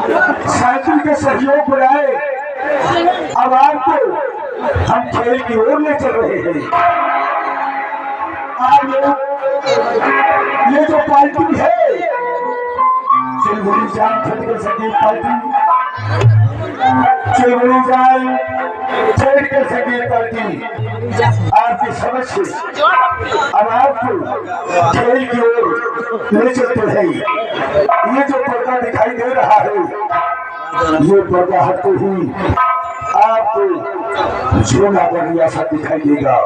Cycle के सहयोग बनाए। अब आपको हम खेल की ओर ले चल रहे हैं। आप लोग ये जो पार्टी है चिलगुड़ी जान छठ के संगीत पार्टी, चिलगुड़ी जान छठ के संगीत पार्टी आपकी समझ से अब आपको खेल की ओर ले चलते हैं। ये जो पर्दा दिखाई दे रहा है ये पर्दा हटते ही आपको जूनागढ़ रियासत दिखाई देगा।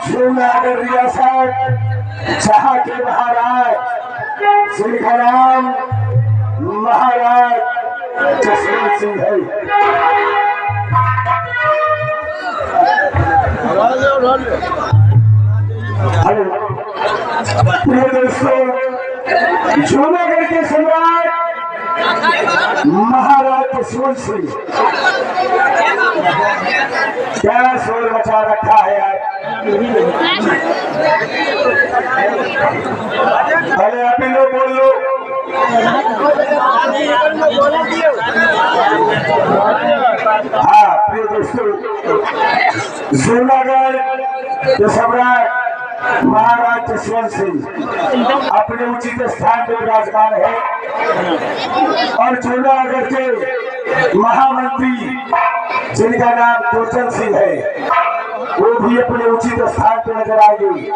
जूनागढ़ रियासत जहाँ के महाराज सिंघराम महाराज जसवंत सिंह है। प्रिय दोस्तों, जूनागढ़ के सम्राट महाराज जसवंत सिंह क्या शोर मचा रखा है यार। अरे आप लोग बोल लो। हाँ प्रिय दोस्तों, जूनागढ़ के सम्राट महाराज जसवंत सिंह अपने उचित स्थान पर विराजमान है और जूनागढ़ के महामंत्री जिनका नाम दुर्जन सिंह है वो भी अपने उचित स्थान पर नजर आएंगे।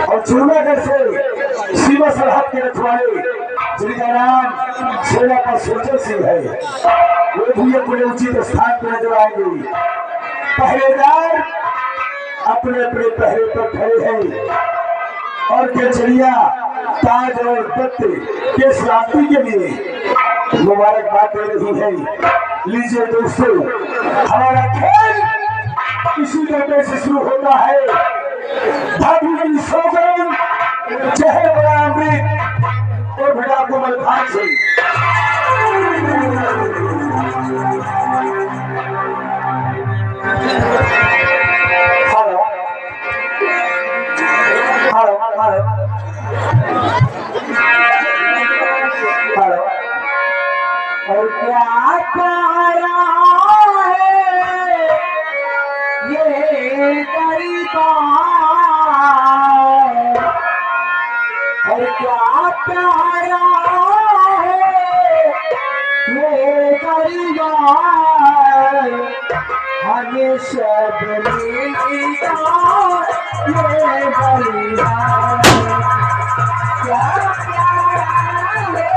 और जूनागढ़ से सीमा सरहद के रखवाले जिनका नाम सेनापति सुरजन सिंह है वो भी अपने उचित स्थान पर नजर आएंगे। पहरेदार अपने अपने पहरे पर खड़े हैं और केचड़िया ताज और पत्ते के सलामती के लिए मुबारकबाद दे रही है। लीजिए दोस्तों, हमारा खेल इसी तरह से शुरू होता है। भाभी सौगन जहर बड़ा अमृत और भिड़ा कोमल भाग से और क्या प्यारा है ये दरिया, और क्या प्यारा है ये दरिया, हमें सब मिलता ये दरिया। क्या प्यारा है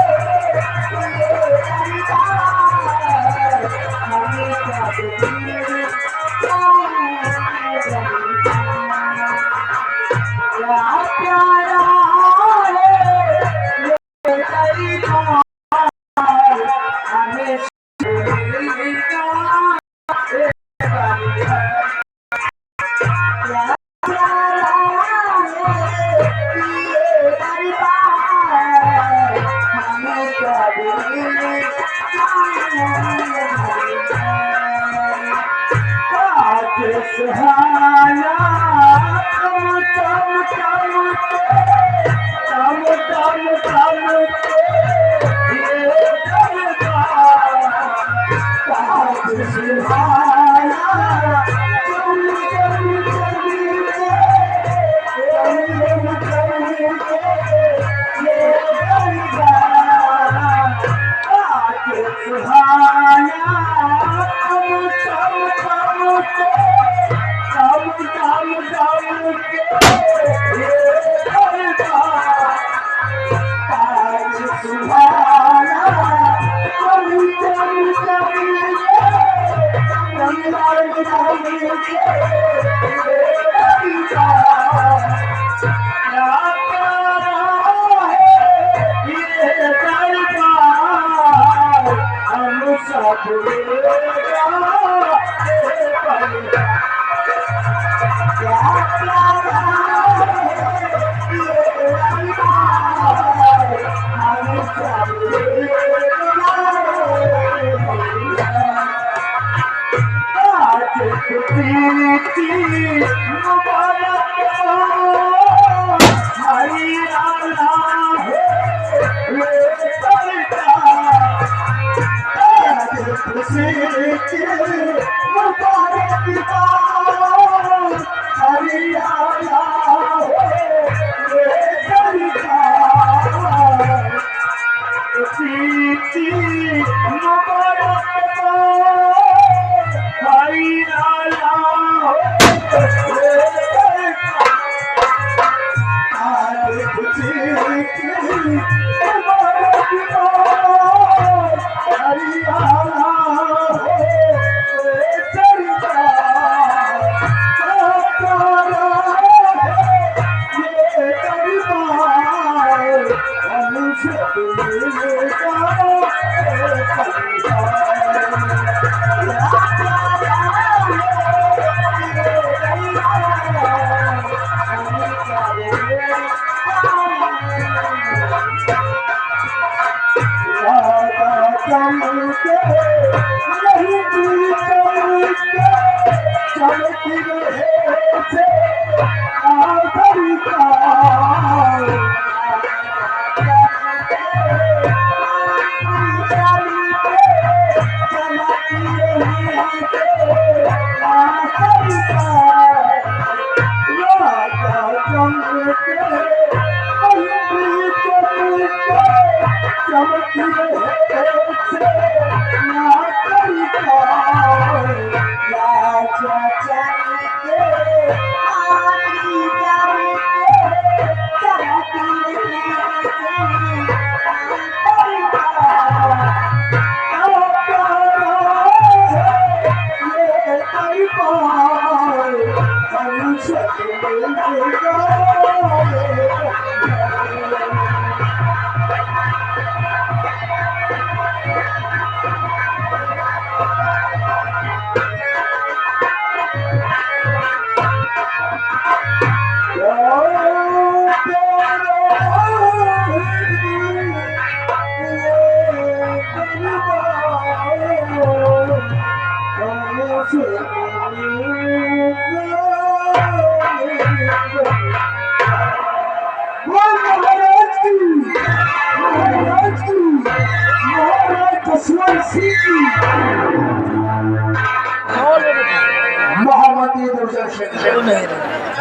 खुशी की मुबारक पिता हरियाणा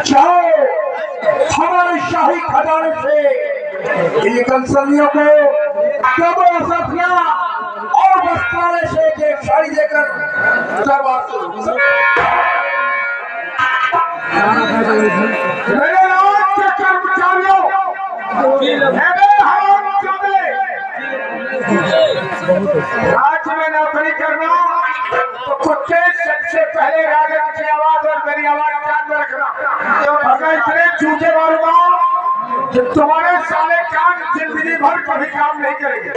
जाओ हमारे शाही खजाने से इन कंसलियों को कब्र सफिया और वस्त्रालय से एक साड़ी देकर दरबार से मेरे राज के कर्मचारियों राज में नौकरी करना तो कुत्ते सबसे पहले राजा की आवाज और मेरी आवाज ध्यान में रखना। अगर इतने झूठे मारूंगा कि तुम्हारे साले कान जिंदगी भर कभी काम नहीं करेंगे।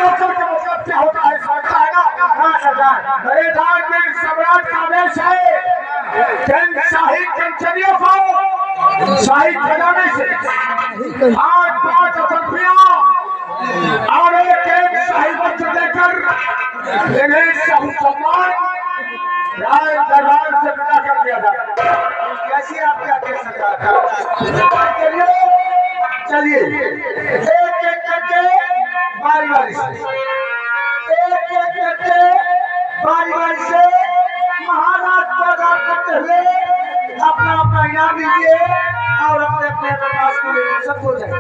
नौकर का मतलब क्या होता है समझता है ना? मेरे राज में सम्राट का आदेश है शाही कंचनियों को शाही खजाने से 8-5 अथर्पियां और एक शाही वस्त्र देकर इन्हें सब सम्मान राज दरबार से विदा कर दिया था। कैसी आपकी आदेश सरकार? चलिए एक एक करके बारी बारी से महाराज को अदा करते हुए अपना अपना इनाम दीजिए और अपने अपने प्रकाश के लिए सब हो जाए।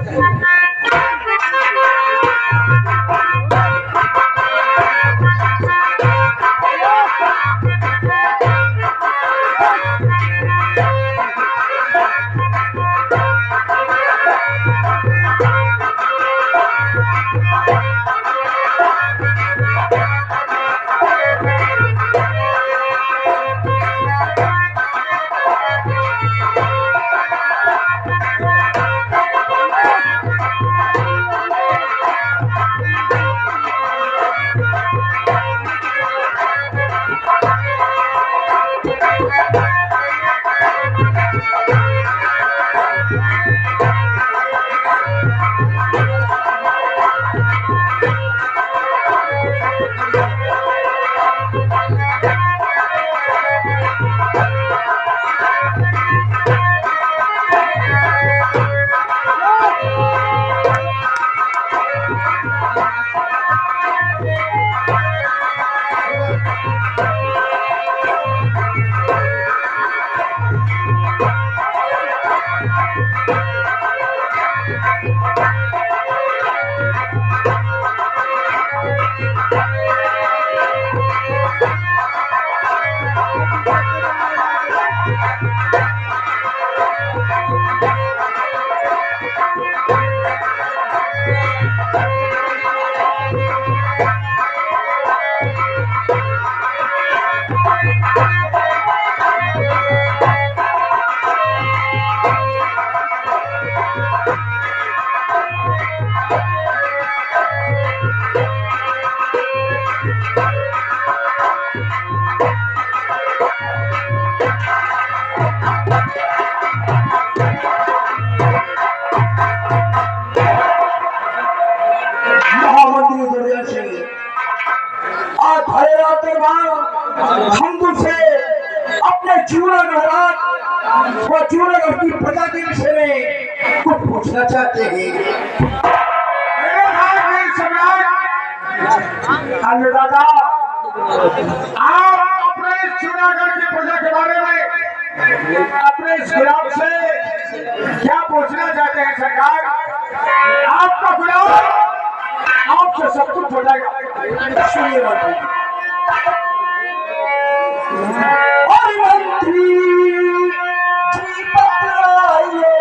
महामंत्री दुर्जन सिंह आज भले रात के बाद हम तुमसे अपने जूनागढ़ व जूनागढ़ की प्रजा के विषय में कुछ पूछना चाहते हैं। अन्नदाता, आप अपने जूनागढ़ की प्रजा के बारे में अपने इस गुलाब से क्या पूछना चाहते हैं सरकार? आपका गुलाब आपसे सब कुछ हो जाएगा। सुनिए मंत्री जी बतलाइए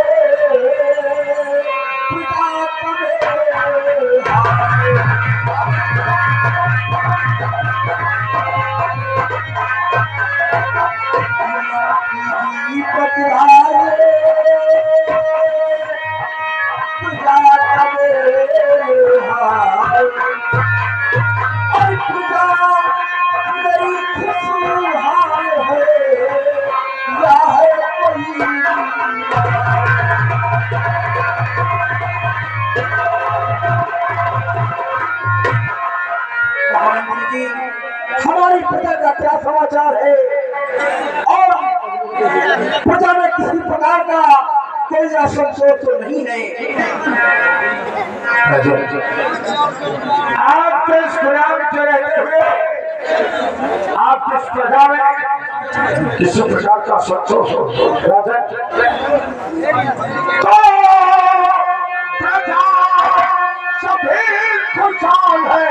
हमारी प्रजा का क्या समाचार है और प्रजा में किसी प्रकार का कोई असंतोष तो नहीं है। आप इस गुलाम के रहते हुए आप इस प्रजा में किसी प्रकार का संतोष हो राजन तो प्रजा सभी खुशहाल है।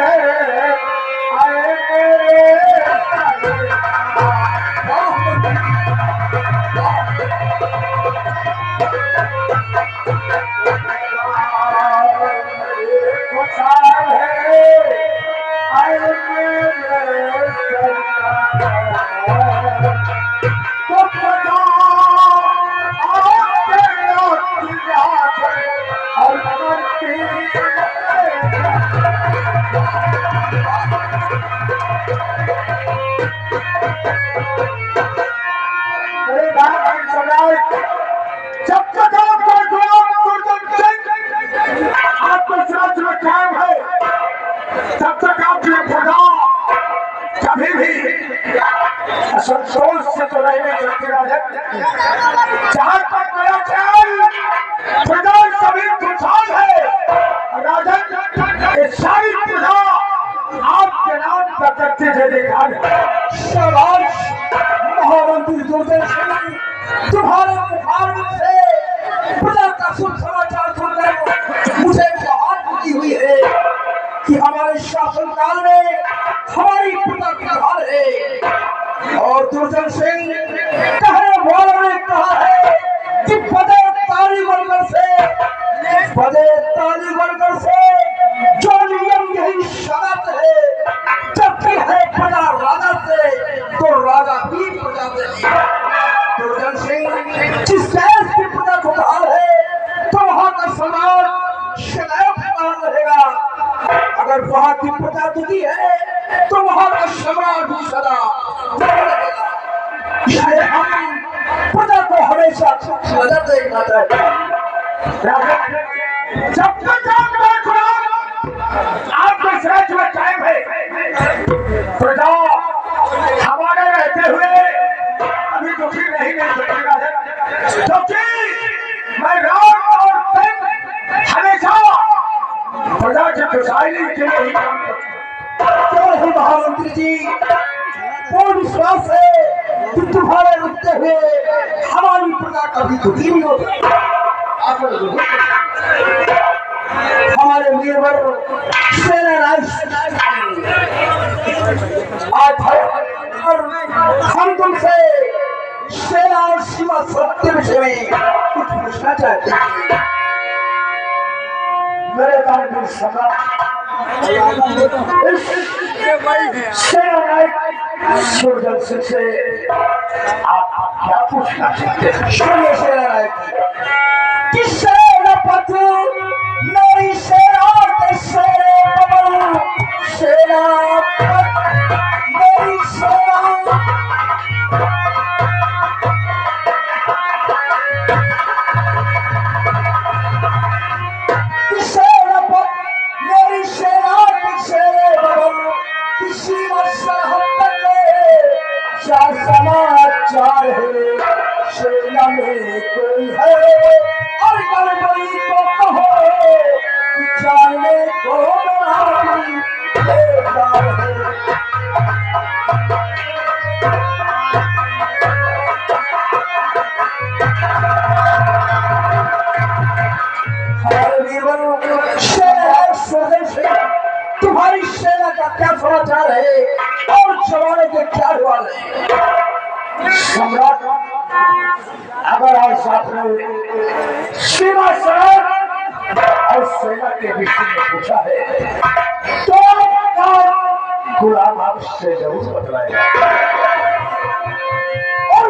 जब तक आपको राज्य में कायम है तब तक आपकी प्रजा कभी भी असंतोष से तो नहीं सकती राजन। जहां तक मेरा ख्याल प्रजा सभी खुशहाल है राजन। ये सारी प्रजा आपके नाम पर करते शाबाश महामंत्री दुर्जन सिंह, तुम्हारे मुखारबिन से प्रजा का शुभ समाचार सुनकर मुझे बहुत खुशी हुई है कि हमारे शासनकाल में हमारी प्रजा खुशहाल है। और दुर्जन सिंह कहने वालों ने कहा है कि बगैर ताली बलकर से जो नियम यही शरत है, जबकि है प्रजा राजा से तो राजा भी प्रजा से। दुर्जन सिंह जिस देश की प्रजा खुशहाल है तो वहां का समाज सदैव खुशहाल रहेगा। अगर वहां की प्रजा दुखी है तो वहां का समाज भी सदा रहेगा। हम प्रजा को हमेशा नजर देखना चाहिए। जब तक आपके राज्य में कायम है प्रजा हमारे रहते हुए अभी दुखी नहीं सकेगा, क्योंकि मैं रात और दिन हमेशा प्रजा की खुशहाली के लिए ही काम करता हूँ। महामंत्री जी पूर्ण विश्वास है कि तुम्हारे रुकते हुए हमारी प्रजा कभी दुखी नहीं होगी। हमारे वीरवर हम तुमसे सेना और सीमा सत्य विषय में कुछ पूछना चाहते हैं। मेरे कानपुर सभा सेना नायक दुर्जन सिंह से आप क्या पूछना चाहते हैं? सुनिए सेना नायक कि सेनापति मेरी सेना के शेरे बबलू, सेनापति मेरी सेना मेरी सेना के सेना का क्या समाचार है और जवानों के क्या हाल है। सम्राट, अगर आज आपने सीमा सड़क और सेना के विषय में पूछा है तो गुलाम आपसे जरूर बतलाएगा। और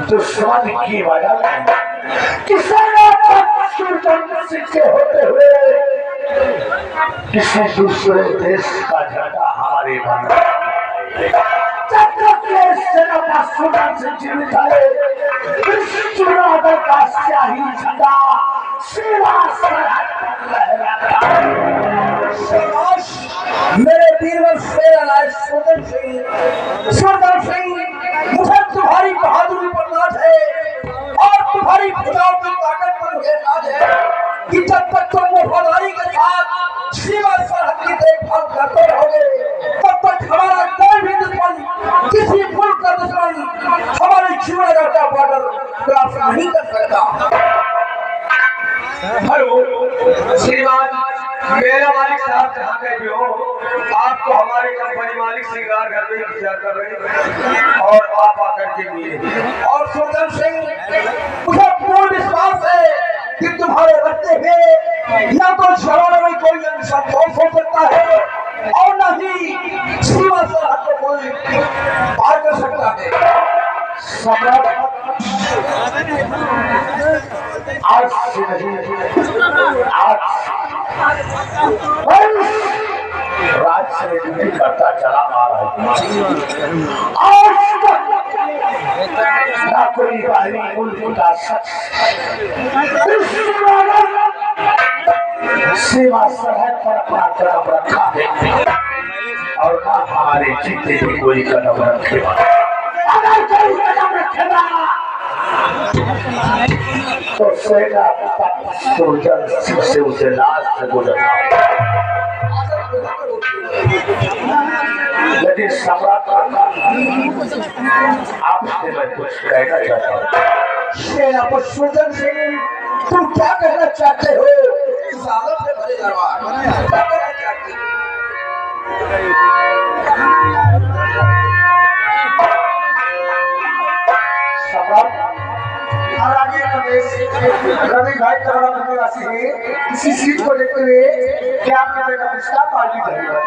दुश्मन की वजह किसी के होते हुए किसी दूसरे देश का झंडा हमारे बन का शाही झंडा मेरे वीरवर सुंदर सिंह, मुझे तुम्हारी बहादुरी पर नाज है और तुम्हारी भुजाओं की ताकत पर मुझे नाज है कि जब तक तुम वफादारी के साथ सीमा सरहद की देखभाल करते रहोगे तब तक हमारा कोई भी दुश्मन, किसी मुल्क का दुश्मन हमारे जीवन का बॉर्डर क्रॉस नहीं कर सकता। हेलो श्रीमान, मेरा मालिक साहब जहाँ कहीं भी हो, आपको हमारे कंपनी मालिक श्रृंगार घर में इंतजार कर रहे हैं और आप आकर के मिले। और सुंदर सिंह, मुझे पूर्ण विश्वास है कि तुम्हारे रखते हुए या तो जवानों में कोई संतोष हो सकता है और न ही सीमा सरहद को कोई पार कर सकता है। सम्राट, आज से नहीं, आज राज से ड्यूटी करता चला आ रहा है। आज ना कोई बाहरी मुल्क का शख्स सीमा सरहद पर अपना कदम रखा है और ना हमारे जीते भी कोई कदम रखेगा। अगर कोई कदम रखेगा तो सेना से उसे लाश से गुजरना। लेकिन सम्राट, आपसे मैं कुछ कहना चाहता हूँ। सेना पर सुंदर सिंह, तुम क्या कहना चाहते हो? इस आदत से भरे दरबार क्या कहना चाहते हो? रवि भाई करोड़ा निवासी है, इसी सीट को लेते हुए क्या आपने बेटा पिछला पार्टी करेगा?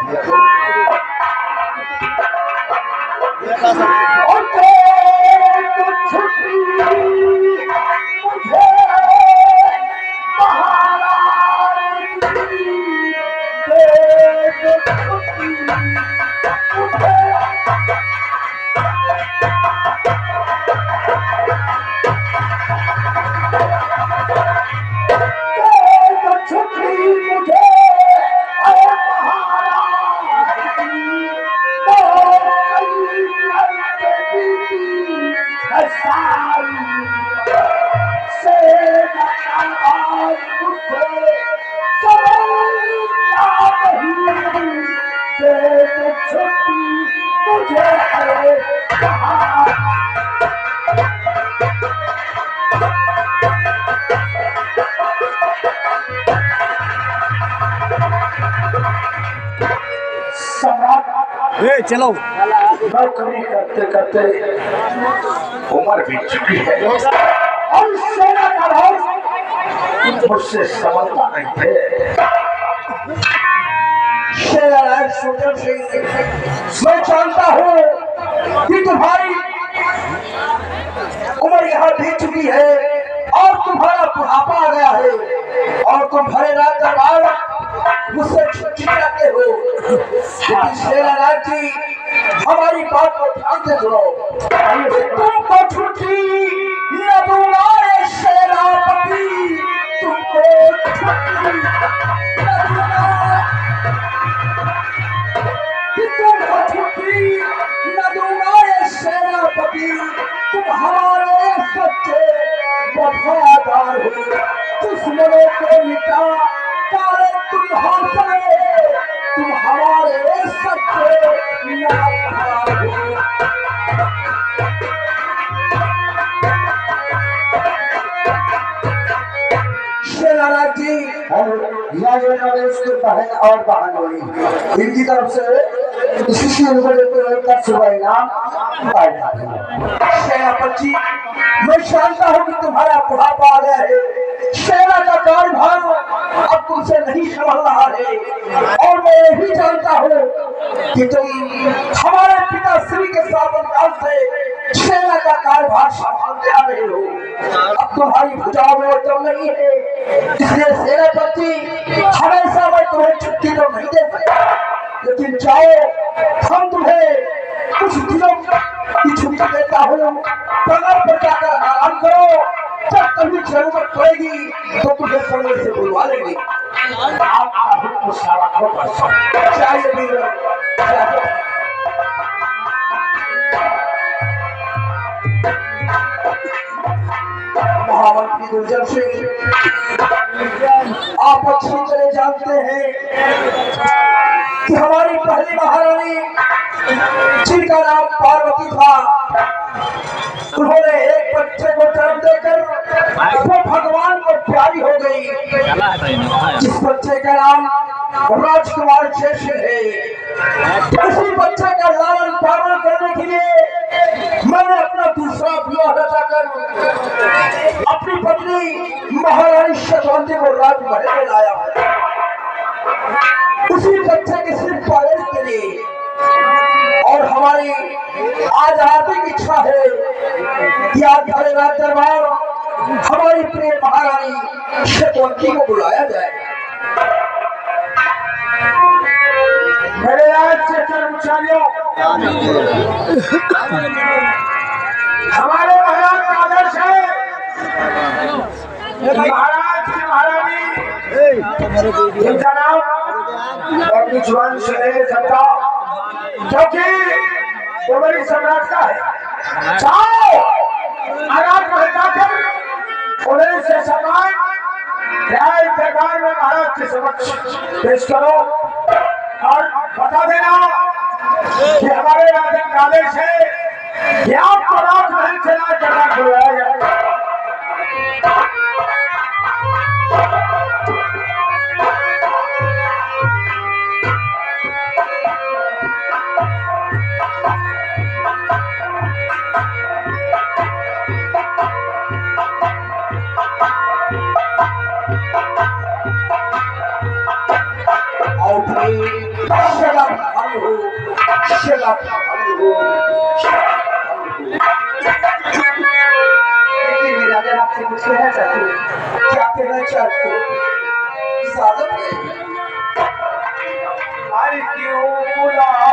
चलो नौकरी करते करते उम्र बीत चुकी है और सेना का भाव मुझसे संभलता नहीं है। सेना नारायण सूरजन सिंह, मैं जानता हूँ कि तुम्हारी उम्र यहाँ बीत चुकी है और तुम्हारा बुढ़ापा आ गया है और तुम भरे रात दरबार मुझसे छुट्टी चाहते हो। लेकिन शेरानाथ जी, हमारी बात को ध्यान से सुनो। तुमको छुट्टी न दूंगा रे शेरापति, तुमको छुट्टी न दूंगा, तुमको छुट्टी न दूंगा रे शेरापति। तुम हमारे सच्चे वफादार हो, दुश्मनों को मिटा तारे तुम हौसले, तुम हमारे सच्चे वफादार हो। शेरानाथ जी, बहन और बहनोई इनकी तरफ से शुभ इनाम। सेनापति जी, मैं जानता हूँ कि तुम्हारा बुढ़ापा आ गया है, सेना का कार्यभार अब तुमसे नहीं संभल रहा है और मैं ये भी जानता हूँ कि तुम हमारे पिता श्री के शासनकाल से सेना का कार्यभार संभालते आ रहे हो। अब तुम्हारी भुजाओं में दम नहीं है, इसलिए सेनापति हमेशा मैं तुम्हें छुट्टी तो नहीं दे सकता, लेकिन चाहो हम तुम्हें कुछ दिनों की छुट्टी देता हूँ। कमर पर जाकर आराम करो, जब कभी जरूरत पड़ेगी तो तुम्हें समय से बुलवा लेंगे। आपका हुक्म सवालों पर चाहिए भी महामंत्री दुर्जन सिंह, आप अच्छी तरह जानते हैं कि हमारी पहली महारानी जिनका नाम पार्वती था, उन्होंने एक बच्चे को जन्म देकर वो भगवान को प्यारी हो गई, जिस बच्चे का नाम राजकुमार शेष है। उसी बच्चे का लालन पालन करने के लिए मैंने अपना दूसरा विवाह रचाकर अपनी पत्नी महारानी शतवंती को राजमहल में लाया। उसी बच्चे के सिर्फ पालन के लिए और हमारी आज हार्दिक इच्छा है कि आज भरे रात दरबार हमारी प्रिय महारानी शतवंती को बुलाया जाए। मेरे राज से कर्मचारियों, हमारे महाराज का आदर्श है महाराज की महारानी जिनका नाम अपनी जुबान से नहीं सकता, क्योंकि वो बड़ी सम्राट का है। जाओ आराम में जाकर उन्हें से सम्मान न्याय दरबार में महाराज के समक्ष पेश करो और बता देना कि हमारे राजा का आदेश है कि आपको राजमहल से राजदरबार बुलाया जाएगा। आपसे कुछ कहना चाहते हो, क्या कहना चाहते हो? स्वागत है। हरि क्यों बुलाए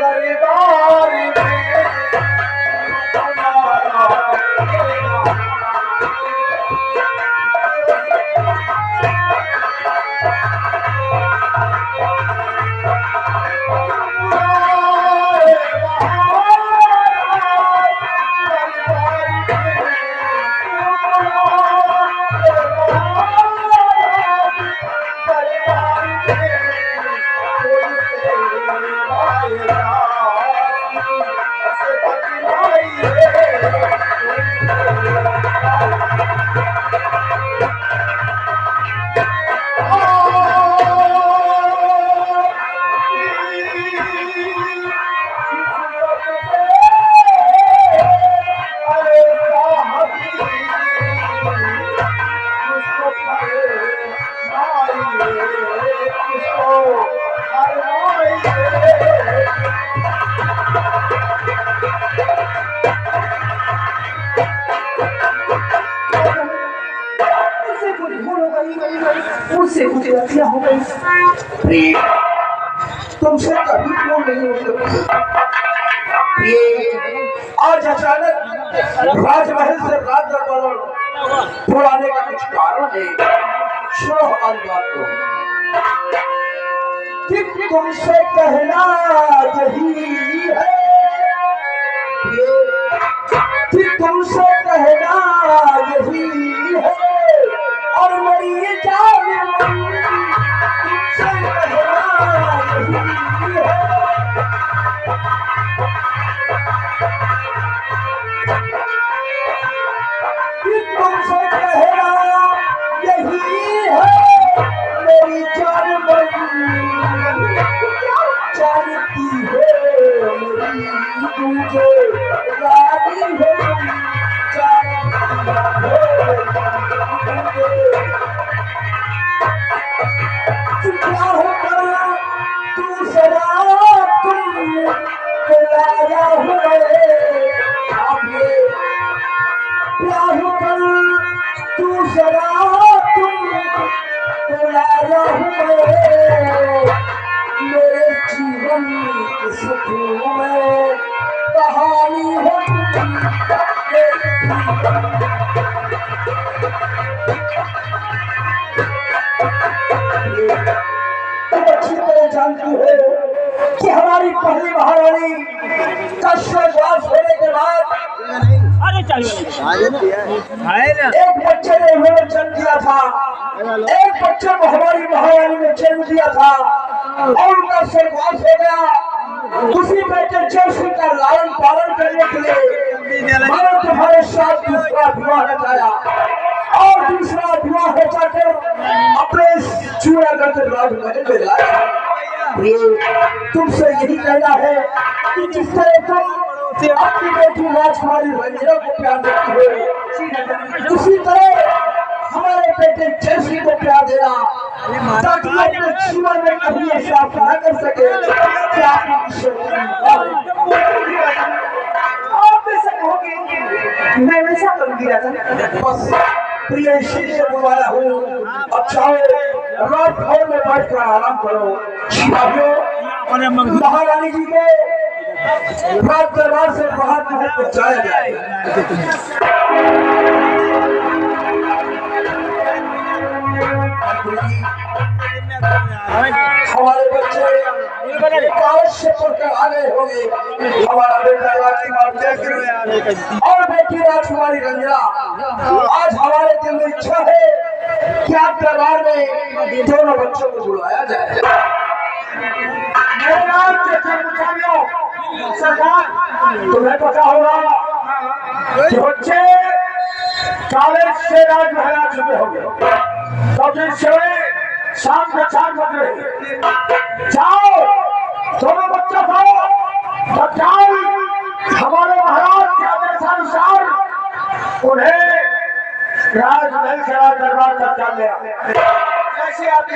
दरबार में कुछ भूल हो गई, मुझसे कुछ गलतियां हो गई, तुमसे कभी भूल नहीं हो ये आज अचानक राजमहल से राज दरबार बुलाने का कुछ कारण है। सुनो हमारी बात को कि तुमसे कहना यही है, कि तुमसे कहना यही है और मेरी ये जान तुमसे कहना यही है। तुमसे कहना यही है मेरी जान जानती है मेरी तुझे रानी है क्या होगा तू सदा तुम लाया हुए तू जरा तुम लाया हुए मेरे जीवन के सुख में कहानी है तुम अच्छी तरह जानती हो कि हमारी पहली महारानी का स्वर्गवास होने के बाद एक बच्चे ने हमें जन्म दिया था, एक बच्चे को हमारी महारानी ने जन्म दिया था और उनका स्वर्गवास हो गया। उसी बेटे जयश्री का लालन पालन करने के लिए मैंने तुम्हारे साथ दूसरा विवाह रचाया और दूसरा विवाह रचाकर अपने चूड़ागढ़ राजमहल में लाया। तुमसे यही कहना है कि जिस तरह तुम अपनी बेटी राजकुमारी रंजना को प्यार देती हो, उसी तरह हमारे बेटे जयश्री को प्यार देना, ताकि अपने जीवन में कभी ऐसा न कर सके कि आप ऐसा कहोगे मैं वैसा करूंगी राजा। बस प्रिय इसीलिए बुलाया हूँ। अब चाहो रात भर में बैठकर आराम करो। महारानी जी को रात दरबार से बाहर पहुंचाया जाए। हमारे बच्चे कॉलेज से पढ़कर आ गए होंगे। हमारा बेटा राजकुमार और बेटी राजकुमारी रंजना, आज हमारे दिल में इच्छा है कि आप दरबार में दोनों बच्चों को बुलाया जाए। सरकार तुम्हें पता होगा कि बच्चे कॉलेज से राजमहल आ चुके होंगे, तो दिन से शाम के 4 बज रहे। जाओ दोनों बच्चों को बचाओ, हमारे महाराज के आदेशानुसार उन्हें राजमहल से राज दरबार तक चल गया। कैसे आपकी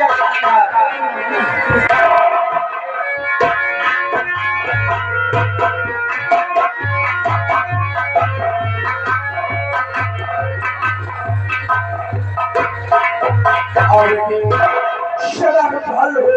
और शराब हल हो